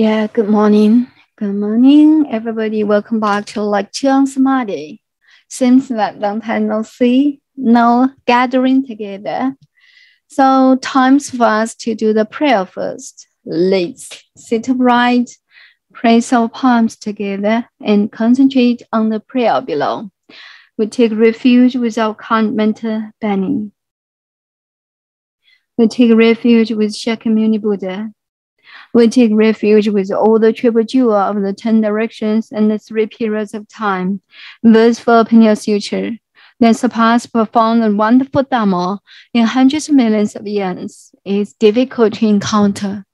Yeah, good morning. Good morning, everybody. Welcome back to Lecture on Samadhi. Seems that long time no see, no gathering together. So time's for us to do the prayer first. Let's sit upright, place our palms together, and concentrate on the prayer below. We take refuge with our kind mentor, Benny. We take refuge with Shakyamuni Buddha. We take refuge with all the triple jewel of the 10 directions and the 3 periods of time. Verse for Peniel Suture that surpass profound and wonderful Dhamma in hundreds of millions of years is difficult to encounter.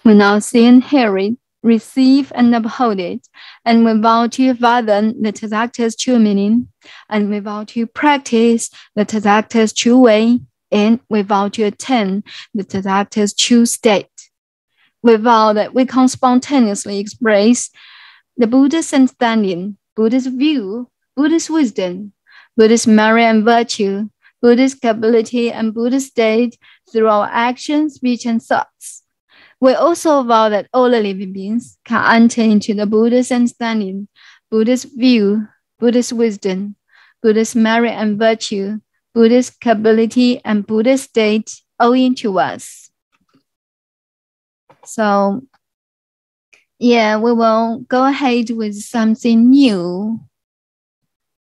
We now see and hear it, receive and uphold it, and we vow to fathom the Tathagata's true meaning, and we vow to practice the Tathagata's true way, and we vow to attain the Tathagata's true state. We vow that we can spontaneously express the Buddha's understanding, Buddha's view, Buddha's wisdom, Buddha's merit and virtue, Buddha's capability and Buddha's state through our actions, speech, and thoughts. We also vow that all the living beings can enter into the Buddha's understanding, Buddha's view, Buddha's wisdom, Buddha's merit and virtue, Buddha's capability, and Buddha's state owing to us. So, yeah, we will go ahead with something new.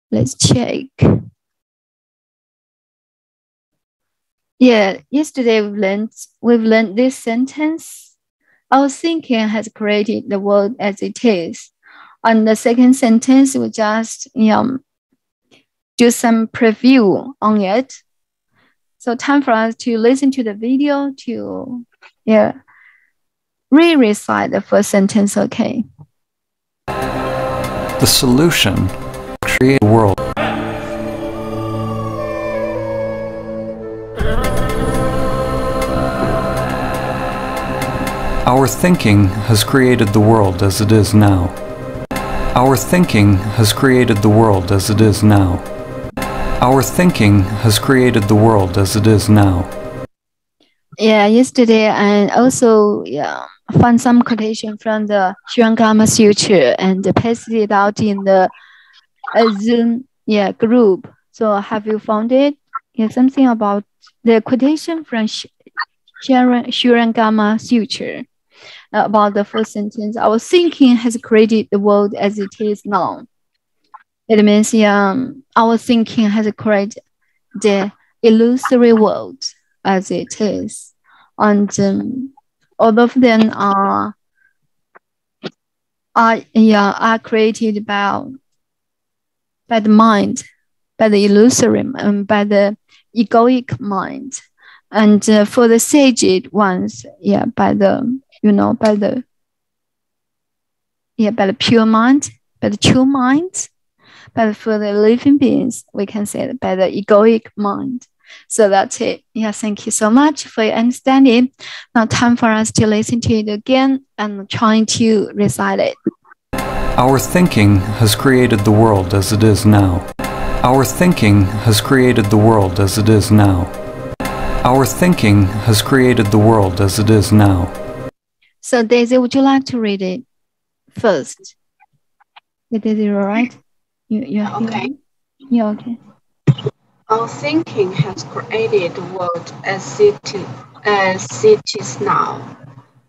Let's check. Yeah, yesterday we've learned this sentence. Our thinking has created the world as it is. On the second sentence, we just do some preview on it. So time for us to listen to the video to re-recite the first sentence, okay? The solution to create a world. Our thinking has created the world as it is now. Our thinking has created the world as it is now. Our thinking has created the world as it is now. Yeah, yesterday and also found some quotation from the 219Samadhi Suture and pasted it out in the Zoom group. So have you found it? Yeah, something about the quotation from 219Samadhi Suture about the first sentence. Our thinking has created the world as it is now. It means our thinking has created the illusory world as it is, and all of them are created by the mind, by the illusory, by the egoic mind, and for the saged ones, by the pure mind, by the true mind. But for the living beings, we can say that by the egoic mind. So that's it. Yeah, thank you so much for your understanding. Now time for us to listen to it again and trying to recite it. Our thinking has created the world as it is now. Our thinking has created the world as it is now. Our thinking has created the world as it is now. So Daisy, would you like to read it first? Daisy, all right? You're okay. Yeah, okay. Our thinking has created the world as it is now.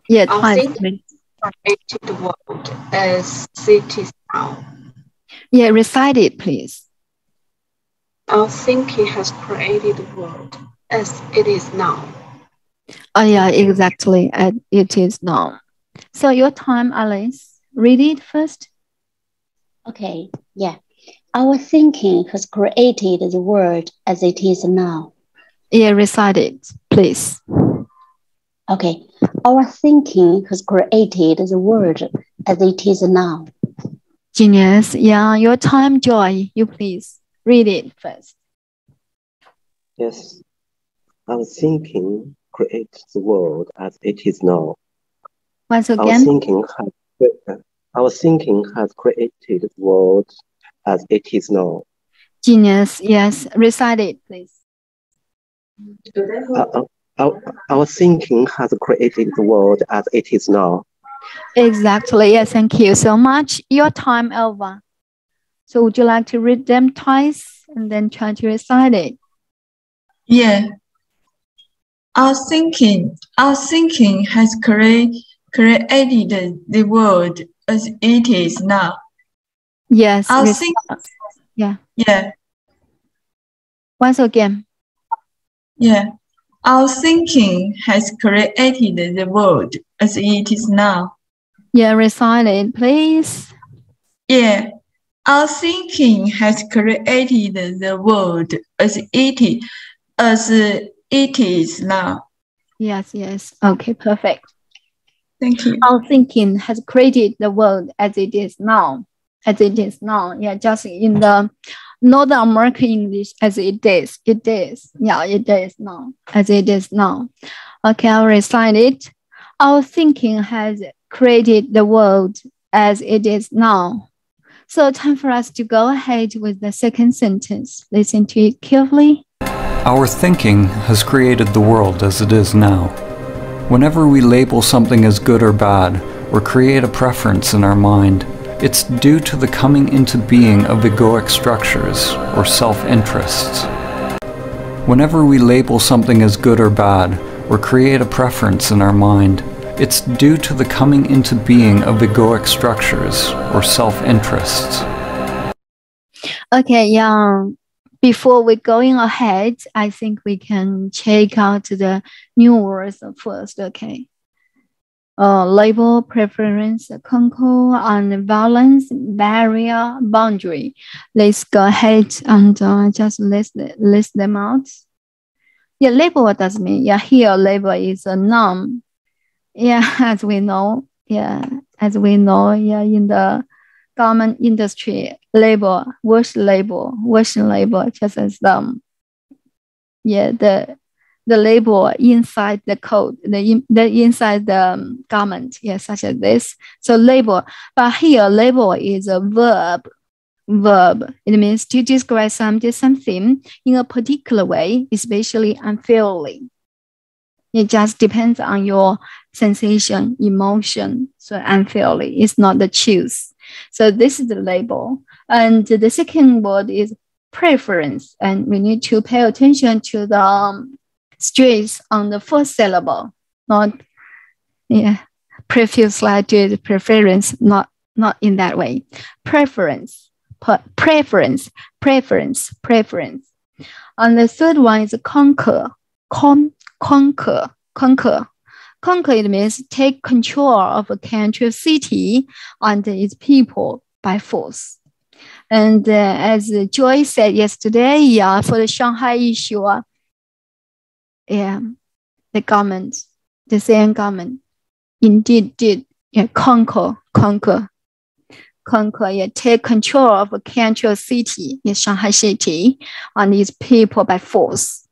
Yeah, Our thinking has created the world as it is now. Yeah, recite it, please. Our thinking has created the world as it is now. Oh, yeah, exactly. It is now. So your time, Alice. Read it first. Okay, yeah. Our thinking has created the world as it is now. Yeah, recite it, please. Okay. Our thinking has created the world as it is now. Genius. Yeah, your time, Joy. You please read it first. Yes. Our thinking creates the world as it is now. Once again. Our thinking has created the world as it is now. Genius. Yes. Recite it, please. Our thinking has created the world as it is now. Exactly. Yes, thank you so much. Your time, Elva. So would you like to read them twice and then try to recite it? Yeah. Our thinking has created the world as it is now. Yes. Our think, yeah. yeah, Once again. yeah. Our thinking has created the world as it is now. Yeah, recite it, please. Yeah. Our thinking has created the world as it is now. Yes, yes. Okay, perfect. Thank you. Our thinking has created the world as it is now. As it is now. Yeah, just in the North American English, as it is. It is. Yeah, it is now. As it is now. Okay, I'll recite it. Our thinking has created the world as it is now. So time for us to go ahead with the second sentence. Listen to it carefully. Our thinking has created the world as it is now. Whenever we label something as good or bad, or create a preference in our mind, it's due to the coming into being of egoic structures, or self-interests. Whenever we label something as good or bad, or create a preference in our mind, it's due to the coming into being of egoic structures, or self-interests. Okay, yeah. Before we're going ahead, I think we can check out the new words first, okay? Label, preference, control, and balance, barrier, boundary. Let's go ahead and just list them out. Yeah, label, what does it mean? Yeah, here label is a noun. Yeah, as we know, yeah, in the garment industry, wash label, just as the label inside the coat, the inside the garment, yeah, such as this. So label, but here label is a verb. It means to describe something in a particular way, especially unfairly. It just depends on your sensation, emotion. So unfairly, it's not the choose. So this is the label. And the second word is preference. And we need to pay attention to the stress on the first syllable, not previous slide to preference, not in that way. Preference. And the third one is conquer. Conquer, it means take control of a country or city and its people by force. And as Joy said yesterday, for the Shanghai issue, the government, the same government, indeed did conquer, take control of a country or city in Shanghai city and its people by force.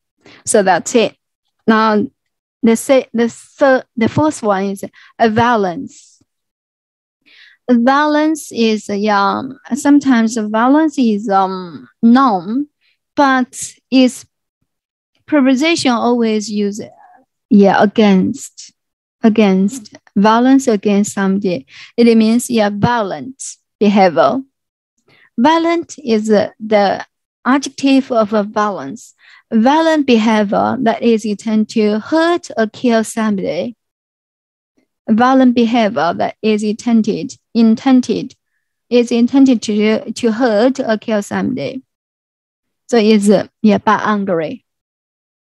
So that's it. Now, the first one is a balance. A balance is sometimes a balance is noun, but its preposition always use against balance against something. It means balanced behavior. Balanced is the adjective of a balance. Violent behavior that is intended to hurt or kill somebody. Violent behavior that is intended to hurt or kill somebody. So it's by angry.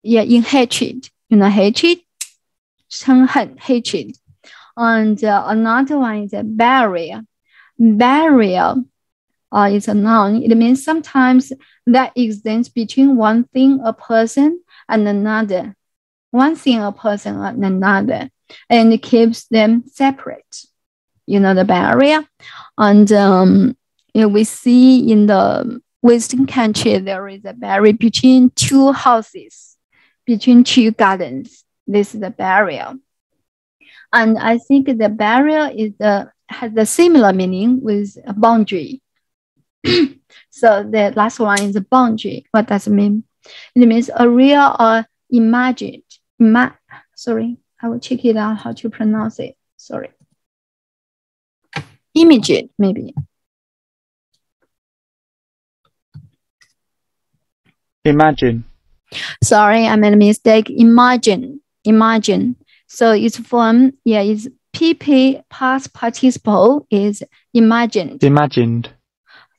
In hatred. Hatred. 憎恨 hatred. And another one is a barrier. Barrier is a noun. It means sometimes that exists between one thing, a person, and another. One thing, a person, and another, and it keeps them separate. The barrier. And we see in the Western country there is a barrier between two houses, between two gardens. This is the barrier. And I think the barrier has a similar meaning with a boundary. So the last one is a boundary. What does it mean? It means a real or imagined. Sorry, I will check it out how to pronounce it. Sorry. Immediate, maybe. Imagine. Sorry, I made a mistake. Imagine. So it's from, it's PP past participle is imagined.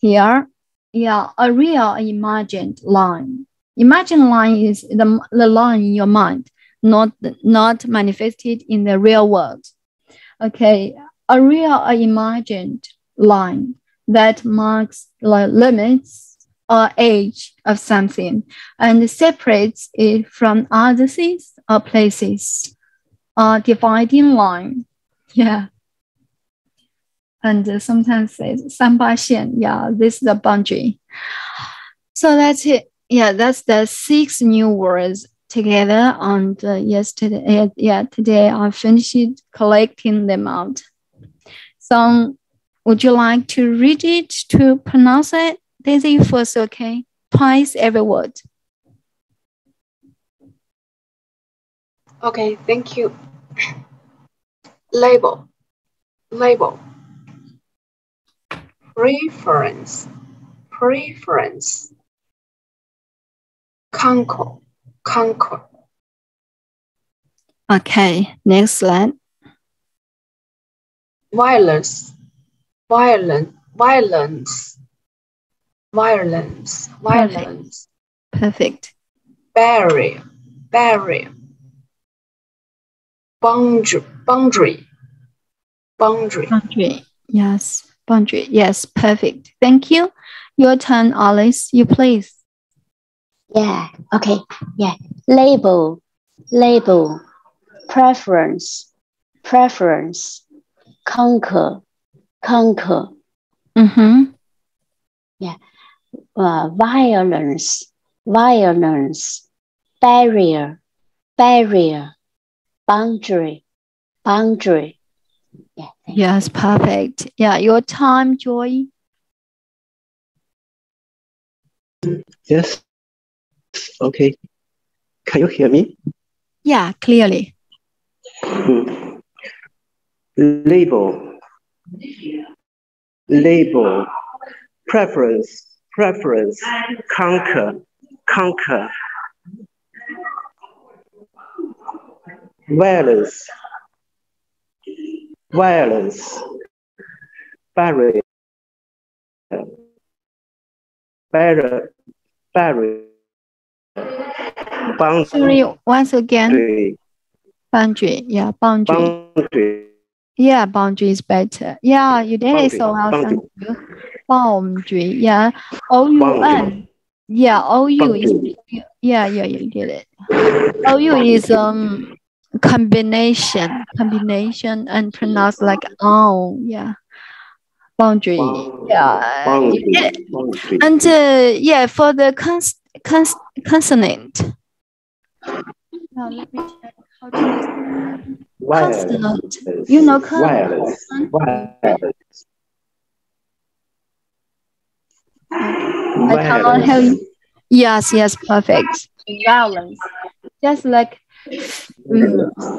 Here, a real imagined line. Imagined line is the line in your mind, not manifested in the real world. Okay, a real imagined line that marks the limits or age of something and separates it from other things or places. Dividing line, and sometimes says 三八线, this is a boundary. So that's it. That's the 6 new words together. And yesterday, today I finished collecting them out. So would you like to read it to pronounce it? Daisy first, okay? Twice every word. Okay, thank you. Label. Preference. Conquer. Okay, next slide. Violence. Perfect. Barrier. Boundary. Yes, boundary. Yes, perfect. Thank you. Your turn, Alice. You please. Yeah. Okay. Yeah. Label. Preference. Conquer. Mm-hmm. Yeah. Violence. Barrier. Boundary. Yeah. Yes, perfect. Yeah, your time, Joy. Yes. Okay. Can you hear me? Yeah, clearly. Label. Preference. Conquer. Violence. Barrier. Boundary. Sorry, once again. Boundary. Yeah, boundary. Yeah, boundary is better. Yeah, you did it so well. Thank you. Boundary. Yeah. OUN. Yeah, OU is. Yeah, you did it. OU is combination and pronounced like yeah. Boundary. Yeah. You did it. And for the consonant. Now let me check how to use consonant. You know consonant. I cannot help you. Yes, perfect. Violence. Just like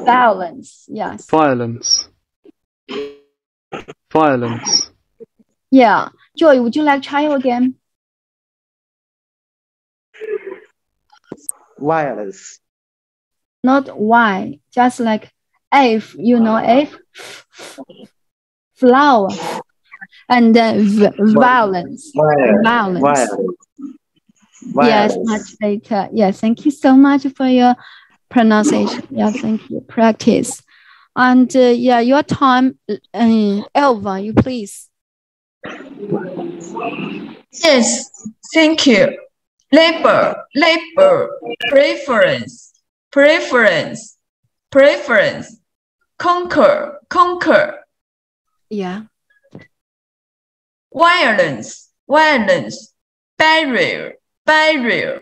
violence. Yes. Violence. Yeah. Joy, would you like to try again? Violence. Not Y, just like F, flower, and violence. Yes, much later. Yeah, thank you so much for your pronunciation. Yeah, thank you. Practice. And your time, Elva, you please. Yes, thank you. Labor, preference, conquer. Yeah. Violence, barrier, boundary.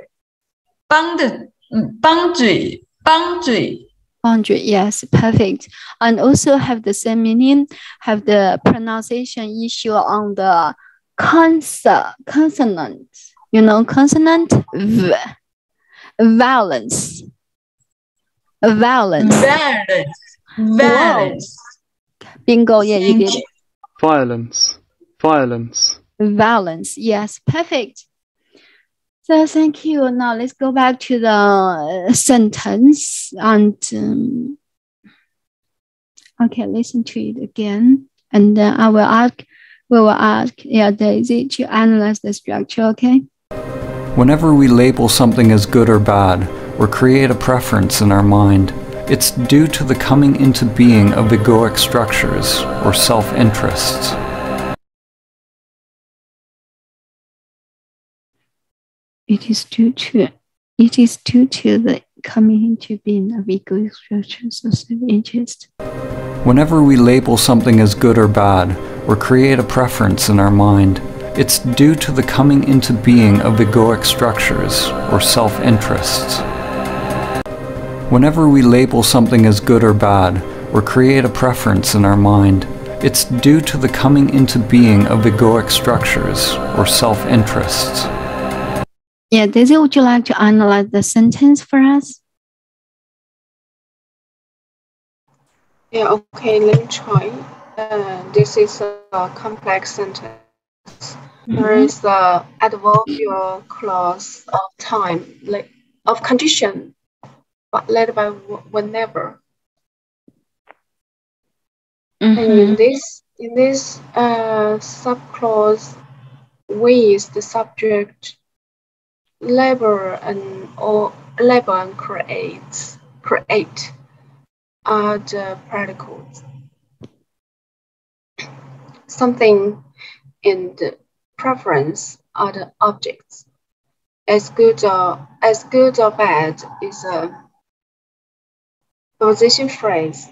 Yes, perfect. And also have the same meaning, have the pronunciation issue on the consonant. Consonant V. Violence. Violence. Bingo, yeah, you did it. violence, violence. Violence. Yes, perfect. So thank you. Now let's go back to the sentence and okay, listen to it again. And then we will ask, yeah, Daisy to analyze the structure, okay? Whenever we label something as good or bad, or create a preference in our mind, it's due to the coming into being of egoic structures or self-interests. It is due to the coming into being of egoic structures or self-interest. Whenever we label something as good or bad, or create a preference in our mind, it's due to the coming into being of egoic structures or self-interests. Whenever we label something as good or bad, or create a preference in our mind, it's due to the coming into being of egoic structures or self-interests. Yeah, Daisy, would you like to analyze the sentence for us? Yeah, okay, let me try. This is a complex sentence. There is the adverbial clause of time, like of condition, but led by whenever. And in this subclause, we is the subject, labor and create are the predicate. Something in the preference are the objects. As good or bad is a position phrase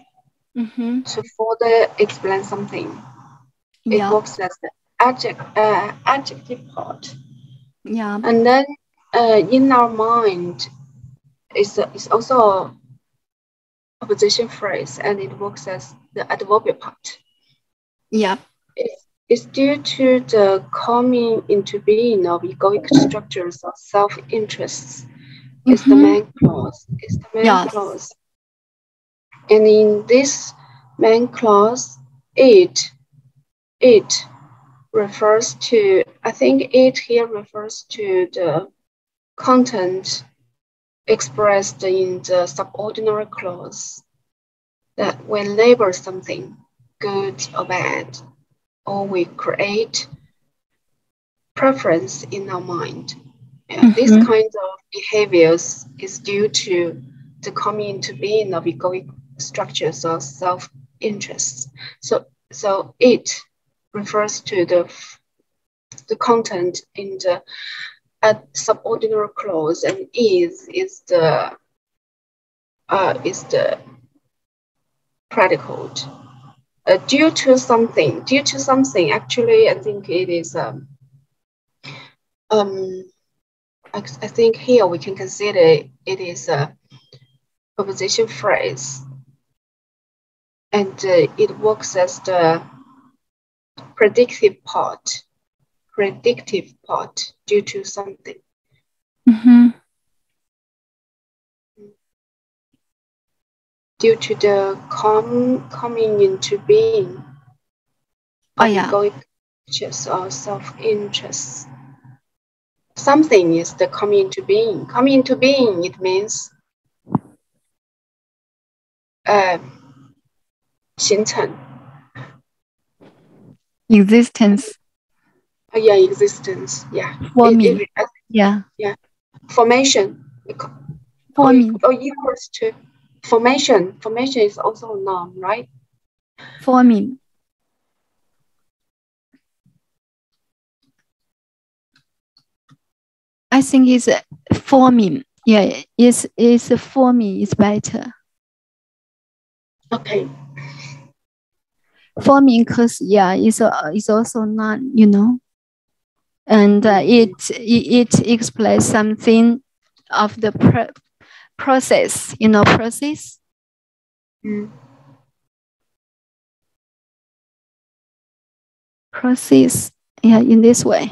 to further explain something. Yeah. It works as the adjective part. Yeah. And then in our mind, it's also a position phrase, and it works as the adverbial part. Yeah. It's due to the coming into being of egoic structures of self-interests. It's the main clause. It's the main clause. And in this main clause, it refers to, I think it here refers to the content expressed in the subordinate clause, that we label something good or bad, or we create preference in our mind. This kind of behaviors is due to the coming into being of egoic structures or self-interests. So it refers to the content in the subordinate clause, and is the predicate. Due to something. Actually, I think it is. I think here we can consider it is a preposition phrase, and it works as the predictive part due to something. Due to the coming into being of egoic interests or self-interests. Something is the coming into being. Coming into being, it means 形成 existence. Yeah, existence. Yeah. Forming. Yeah. Formation. Forming. Or equals to formation. Formation is also a noun, right? Forming. I think it's forming. Yeah, it's forming is better. Okay. Forming, because it's also noun, you know, and it explains something of the process, you know, process. Process, yeah, in this way.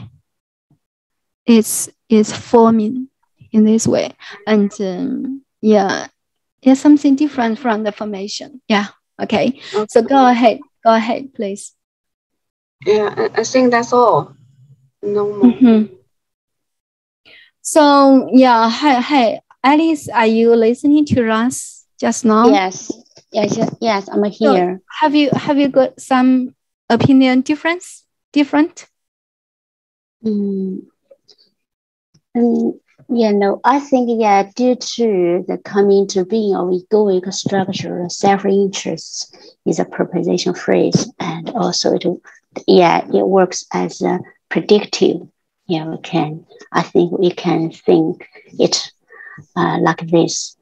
It's forming in this way, and something different from the formation. Yeah. Okay. So go ahead, please. Yeah, I think that's all. No more. So yeah, hey, Alice, are you listening to us just now? Yes, I'm here. So have you got some opinion different? I think due to the coming to being of egoic structure, self-interest is a preposition phrase, and also it works as a predictive. I think we can think it like this.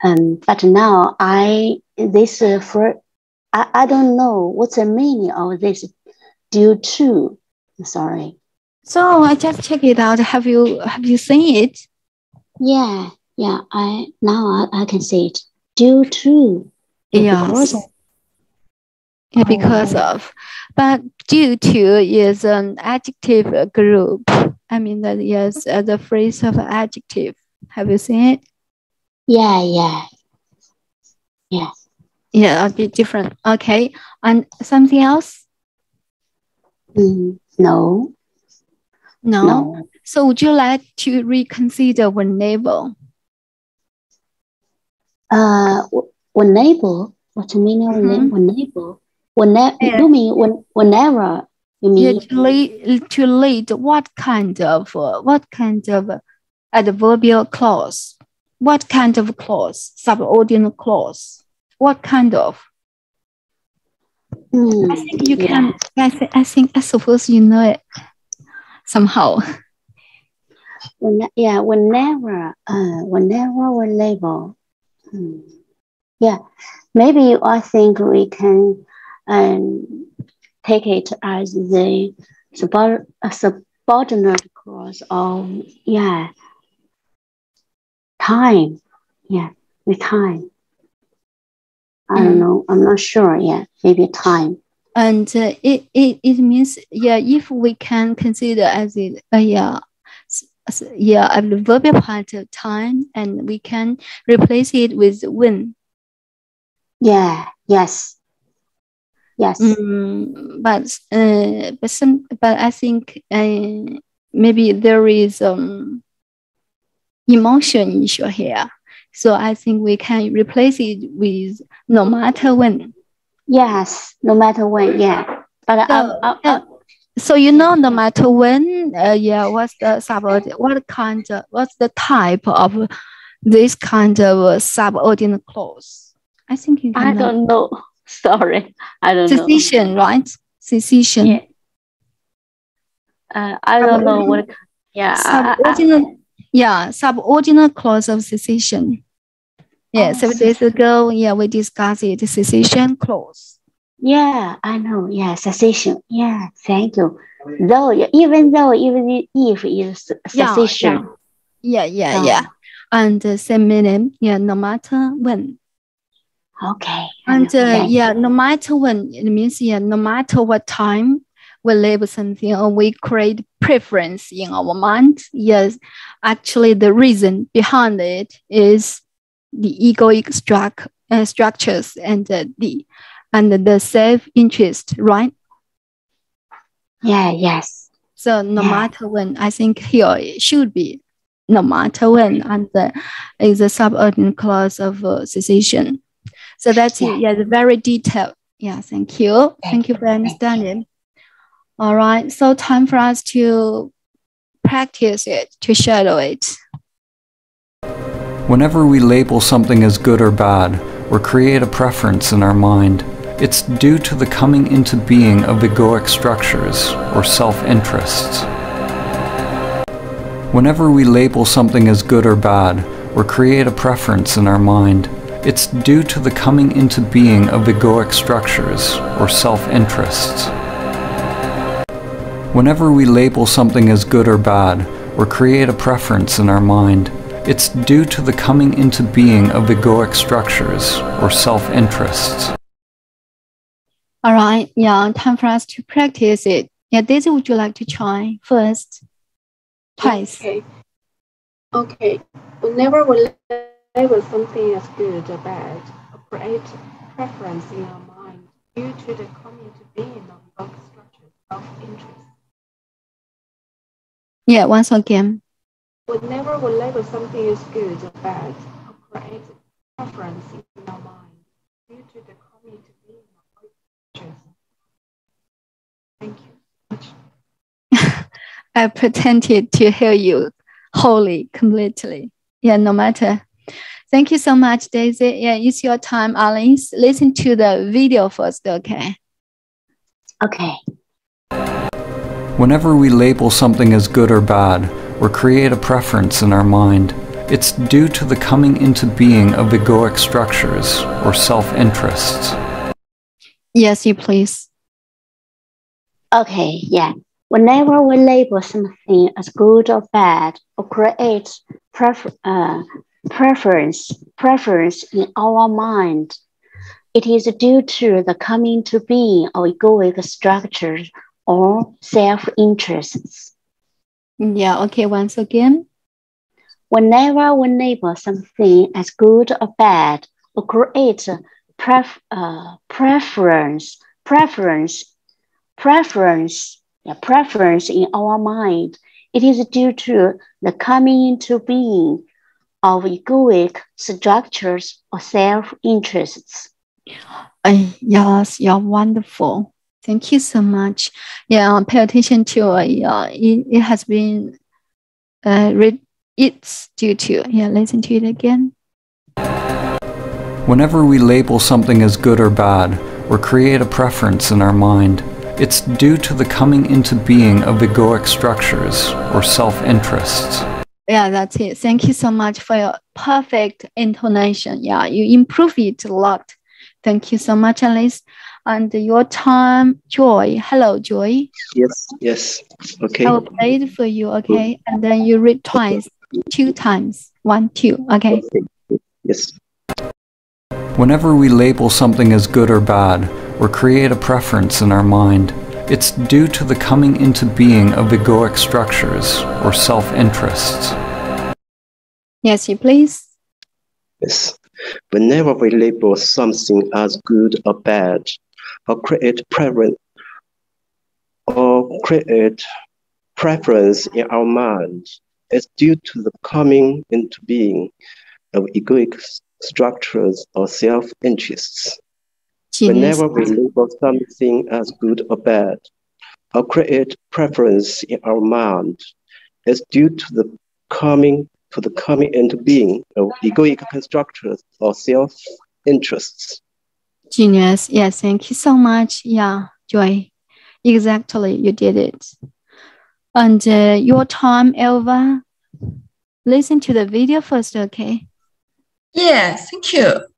But now I don't know what's the meaning of this due to. Sorry. So I just check it out. Have you seen it? Yeah. I can see it. Due to. Yes. Because of. But due to is an adjective group. I mean that yes, the phrase of adjective. Have you seen it? Yeah, a bit different. Okay. And something else? No. So would you like to reconsider whenever? Whenever? What's the meaning of whenever? You mean whenever? You mean to lead what kind of adverbial clause? What kind of clause? Subordinate clause? What kind of? I think you can. I suppose you know it somehow. Whenever. Maybe I think we can take it as the subordinate clause of time. With time. I don't know. I'm not sure. Maybe time. And it means if we can consider as it adverbial part of time, and we can replace it with when. Yes. But I think maybe there is emotion issue here, so I think we can replace it with no matter when. Yes, no matter when. But so no matter when. What's the subordinate? What's the type of this kind of subordinate clause? I think you can. I don't know. Sorry, I don't know. Cessation, right? Cessation. I don't know what. Subordinate clause of cessation. Several days ago, we discussed it. Cessation clause. I know. Cessation. Thank you. Even if it's cessation. And same meaning. No matter when. Okay. And no matter when, it means no matter what time we label something or we create preference in our mind. Yes, actually the reason behind it is the egoic structures and the self-interest, right? Yes. So no matter when, I think here it should be no matter when, and is a subordinate clause of cessation. So that's it. Very detailed. Thank you. Thank you for understanding. All right. So time for us to practice it, to shadow it. Whenever we label something as good or bad, or create a preference in our mind, it's due to the coming into being of egoic structures, or self-interests. Whenever we label something as good or bad, or create a preference in our mind, it's due to the coming into being of egoic structures, or self-interests. Whenever we label something as good or bad, or create a preference in our mind, it's due to the coming into being of egoic structures, or self-interests. All right, time for us to practice it. Daisy, would you like to try first? Twice. Okay. Whenever we label something as good or bad, or create preference in our mind due to the coming to being of egoic structures, self-interest. Yeah, once again. Whenever we label something as good or bad, or create preference in our mind due to the coming to being of interest. Thank you so much. I pretended to hear you wholly, completely. Yeah, no matter. Thank you so much, Daisy. Yeah, it's your time, Alice. Listen to the video first, okay? Okay. Whenever we label something as good or bad, or create a preference in our mind, it's due to the coming into being of egoic structures or self-interests. Yes, you please. Okay, yeah. Whenever we label something as good or bad, or create preference in our mind, it is due to the coming to being of egoic structures or self-interests. Yeah, okay, once again. Whenever we label something as good or bad, or create preference in our mind, it is due to the coming into being of egoic structures or self-interests. Yes, you're wonderful. Thank you so much. Yeah, pay attention to it has been read. It's due to, yeah, listen to it again. Whenever we label something as good or bad, or create a preference in our mind, it's due to the coming into being of egoic structures or self-interests. Yeah, that's it. Thank you so much for your perfect intonation. Yeah, you improve it a lot. Thank you so much, Alice. And your time, Joy. Hello, Joy. Yes. Okay. I will play it for you, okay? And then you read twice, 2 times. 1, 2, okay? Yes. Whenever we label something as good or bad, or create a preference in our mind, it's due to the coming into being of egoic structures or self-interests. Yes, you please. Yes. Whenever we label something as good or bad, or create preference in our mind, it's due to the coming into being of egoic structures or self-interests. Genius. Whenever we label something as good or bad, or create preference in our mind, it's due to the coming into being of egoic structures or self-interests. Genius. Yes, thank you so much. Yeah, Joy. Exactly, you did it. And your time, Elva. Listen to the video first, okay? Yeah, thank you.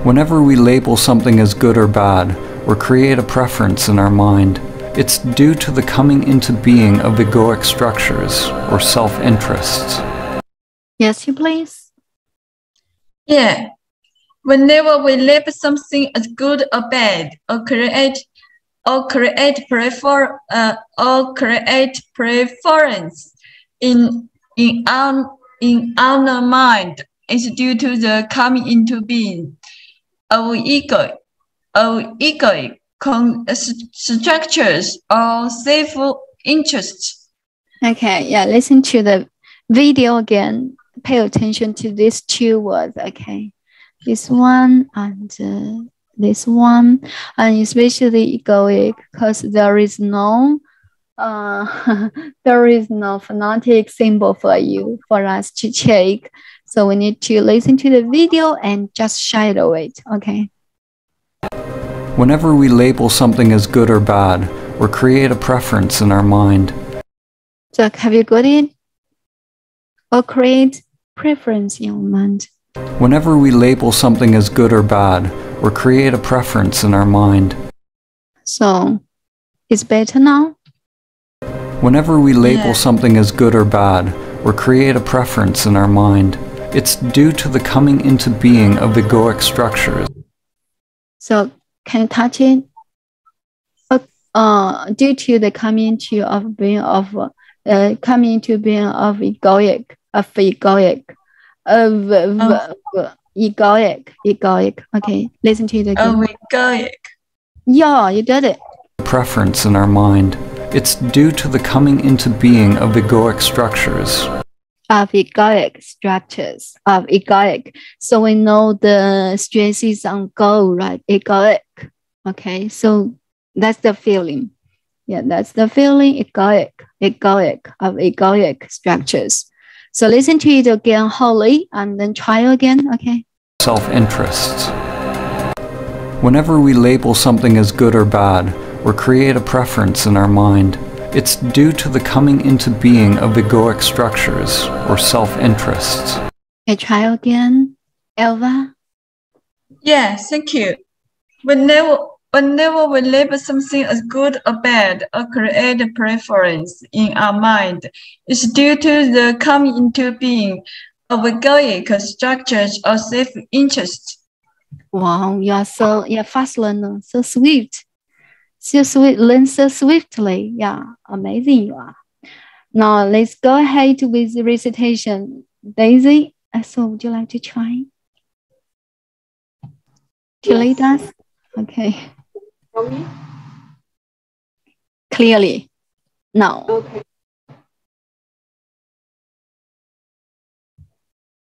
Whenever we label something as good or bad, or create a preference in our mind, it's due to the coming into being of egoic structures or self-interests. Yes, you please. Yeah. Whenever we label something as good or bad, or create preference in our mind, is due to the coming into being of egoic structures or self-interests. Okay, yeah, listen to the video again. Pay attention to these 2 words, okay? This one and this one, and especially egoic, because there is no phonetic symbol for us to check. So we need to listen to the video and just shadow it, okay? Whenever we label something as good or bad, or create a preference in our mind. Jack, have you got it? Or create preference in your mind. Whenever we label something as good or bad, or create a preference in our mind. So, it's better now? Whenever we label something as good or bad, or create a preference in our mind, it's due to the coming into being of egoic structures. So, can you touch it? Due to the coming into being of egoic, egoic. Okay, listen to it again. Egoic. Yeah, you did it. preference in our mind, it's due to the coming into being of egoic structures. Of egoic structures, of egoic. So we know the stress is on go, right? Egoic. Okay, so that's the feeling. Yeah, that's the feeling, egoic of egoic structures. So listen to it again wholly and then try again, okay? Self-interests. Whenever we label something as good or bad, or create a preference in our mind, it's due to the coming into being of egoic structures, or self-interests. Okay, try again, Elva. Yeah, thank you. Whenever we label something as good or bad or create a preference in our mind, it's due to the coming into being of egoic structures or self-interest. Wow, you're fast learner, so swift. So sweet, learn so swiftly. Yeah, amazing you are. Now let's go ahead with the recitation. Daisy, so would you like to try? To lead us? Okay. For me? Clearly. Now. Okay.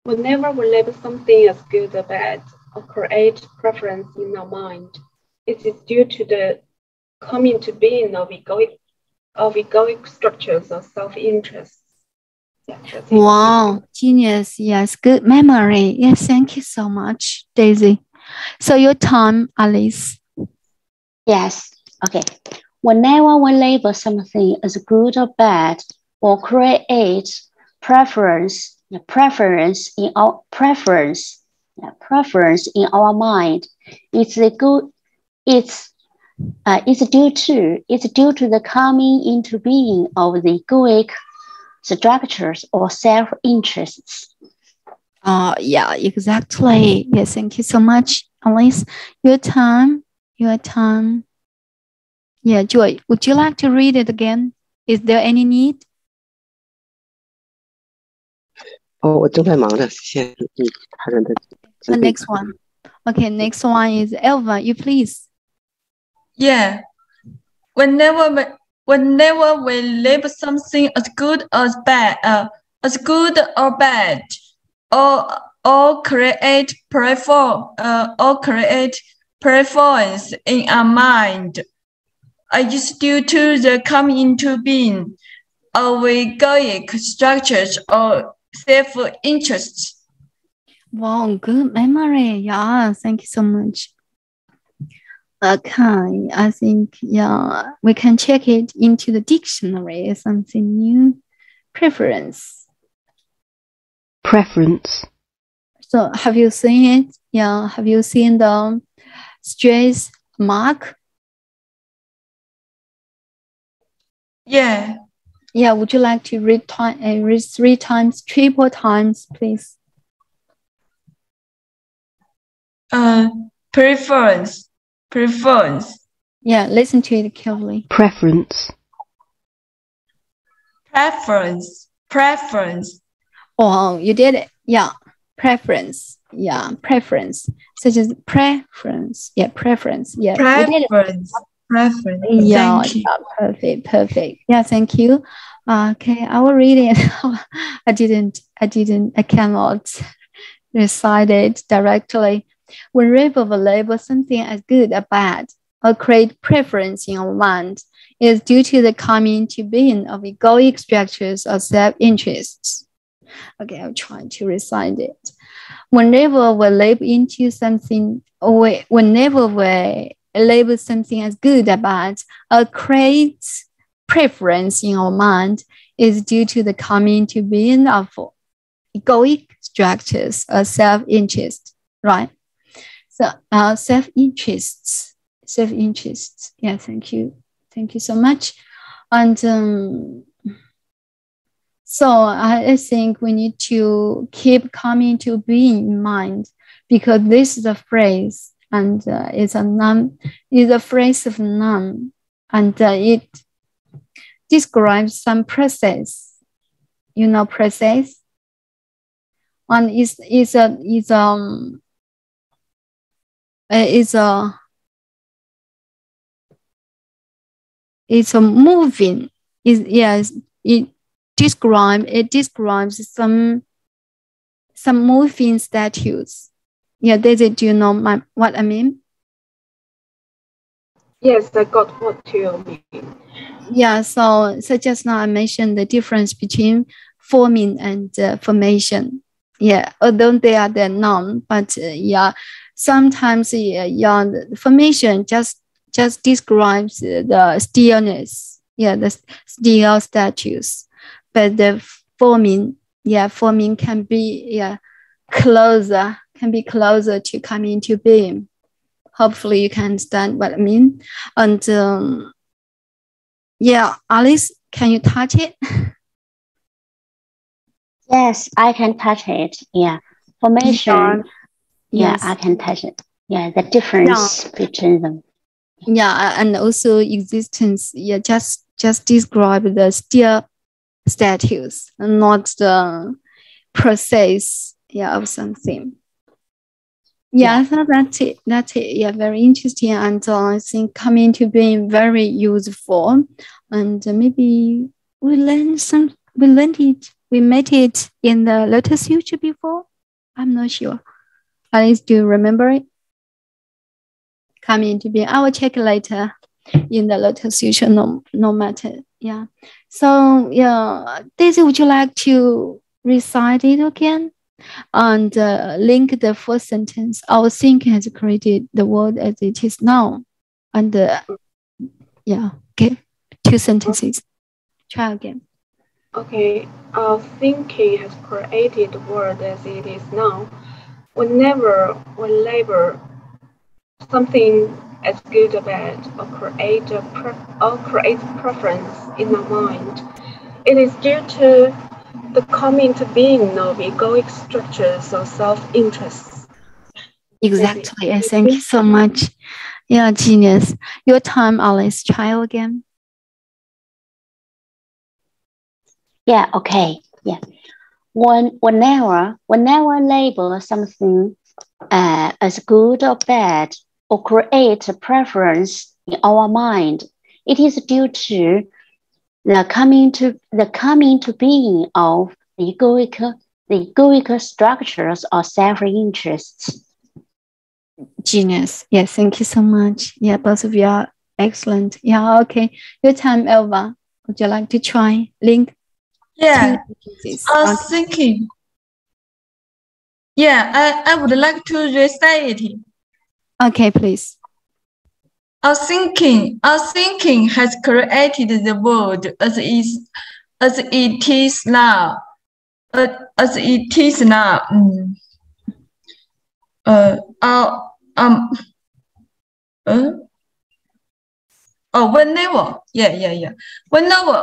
Whenever we label something as good or bad, or create preference in our mind, it is due to the coming to being of egoic structures or self-interest. Yeah, wow, genius. Yes, good memory. Yes, thank you so much, Daisy. So your time, Alice. Yes. Okay. Whenever we label something as good or bad, or create preference in our mind, it's due to the coming into being of the egoic structures or self-interests. Yeah, exactly. Yes, thank you so much, Alice. Your time. Yeah, Joy, would you like to read it again? Is there any need? 我正在忙着，谢谢他人的 The next one. Okay, next one is Elva. You please. Yeah. Whenever we label something as good or bad, or create preference in our mind, it's due to the coming into being of egoic structures or self-interests. Wow, good memory. Yeah, thank you so much. Okay, I think, yeah, we can check it into the dictionary, something new. Preference. So have you seen it? Yeah, have you seen the stress mark? Yeah. Yeah, would you like to read 3 times, triple times, please? Preference. Yeah, listen to it carefully. Preference. Oh, you did it. Yeah, preference. Yeah, preference. Such as preference. Yeah, preference. Yeah, we did it. Preference. Yeah, perfect. Yeah, thank you. Okay, I will read it. I cannot recite it directly. When Rebel will label something as good or bad, or create preference in our mind, is due to the coming into being of egoic structures or self-interests. Okay, I'll try to recite it. Whenever we label into something, whenever we label something as good or bad, or create preference in our mind, is due to the coming into being of egoic structures or self-interest, right? So self-interests. Yeah, thank you so much. And so I think we need to keep coming to being in mind, because this is a phrase, and it's a phrase of noun, and it describes some process. You know, process, and is it's a moving. It describes some moving statues. Yeah, Daisy, do you know what I mean? Yes, I got what you mean. Yeah, so just now I mentioned the difference between forming and formation. Yeah, although they are the noun, but yeah, sometimes the formation just describes the stillness. Yeah, the still statues, but the forming can be closer to coming into being. Hopefully, you can understand what I mean. And yeah, Alice, can you touch it? Yes, I can touch it. Yeah. Formation. Yes. Yeah, I can touch it. Yeah, the difference between them. Yeah, and also existence. Yeah, just describe the still status, not the process. Yeah, of something. Yeah, so that's it. Yeah, very interesting, and I think coming to being very useful. And maybe we learned it. We met it in the Lotus Sutra before. I'm not sure. Alice, do you remember it? Coming to being. I will check later in the Lotus Sutra. No matter. Yeah. So yeah, Daisy, would you like to recite it again? And link the first sentence. Our thinking has created the world as it is now. And yeah, okay, 2 sentences. Try again. Okay, our thinking has created the world as it is now. Whenever we label something as good or bad, or create preference in our mind, it is due to the coming to being of egoic structures or self-interests. Exactly. Thank you so much. Yeah, genius. Your time, Alice. Try again. Yeah, okay. Yeah. Whenever label something as good or bad, or create a preference in our mind, it is due to the coming to being of the egoic structures or self-interests. Genius. Yeah, thank you so much. Yeah, both of you are excellent. Yeah, okay. Your time, Elva. Would you like to try? Link? Yeah, I was thinking. Yeah, I would like to recite it. Okay, please. Our thinking has created the world as it is now. As it is now. Whenever,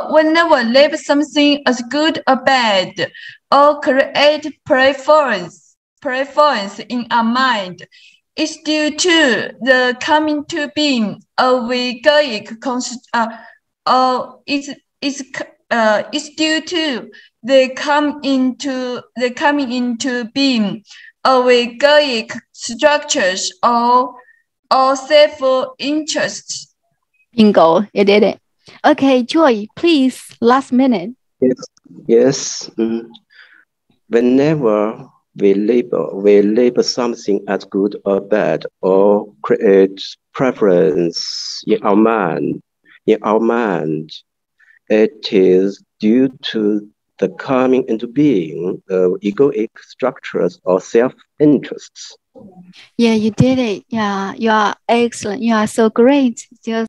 whenever label something as good or bad, or create preference in our mind, it's due to the coming to being of egoic it's due to the coming into being of egoic structures or self-interests. Bingo, you did it. Okay, Joy, please, last minute. Yes. Whenever we label something as good or bad, or create preference in our mind, it is due to the coming into being of egoic structures or self-interests. Yeah, you did it. Yeah, you are excellent. You are so great. Just